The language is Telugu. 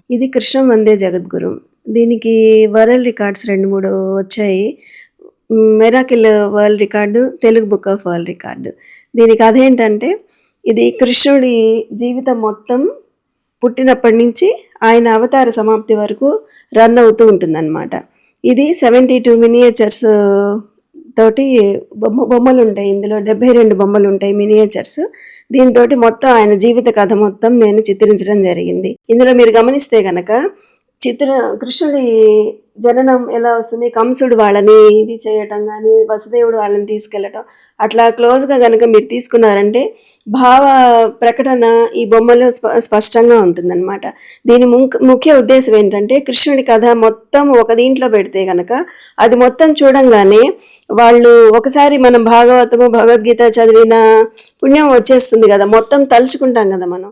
ఇది కృష్ణ వందే జగద్గురు. దీనికి వరల్డ్ రికార్డ్స్ 2, 3 వచ్చాయి. Miracle world record, Telugu book of world record. దీని కథ ఏంటంటే, ఇది కృష్ణుడి జీవితం మొత్తం పుట్టినప్పటి నుంచి ఆయన అవతార సమాప్తి వరకు రన్ అవుతూ ఉంటుందన్నమాట. ఇది 72 మినియేచర్స్ తోటి బొమ్మలు ఉంటాయి. ఇందులో 72 బొమ్మలు ఉంటాయి, మినియేచర్స్. దీంతో మొత్తం ఆయన జీవిత కథ మొత్తం నేను చిత్రించడం జరిగింది. ఇందులో మీరు గమనిస్తే కనుక కృష్ణుడి జననం ఎలా వస్తుంది, కంసుడు వాళ్ళని ఇది చేయటం కానీ, వసుదేవుడు వాళ్ళని తీసుకెళ్ళటం, అట్లా క్లోజ్గా కనుక మీరు తీసుకున్నారంటే భావ ప్రకటన ఈ బొమ్మలో స్పష్టంగా ఉంటుందన్నమాట. దీని ముఖ్య ఉద్దేశం ఏంటంటే, కృష్ణుడి కథ మొత్తం ఒక దీంట్లో పెడితే కనుక అది మొత్తం చూడంగానే వాళ్ళు ఒకసారి మనం భాగవతము భగవద్గీత చదివిన పుణ్యం వచ్చేస్తుంది కదా, మొత్తం తలుచుకుంటాం కదా మనం.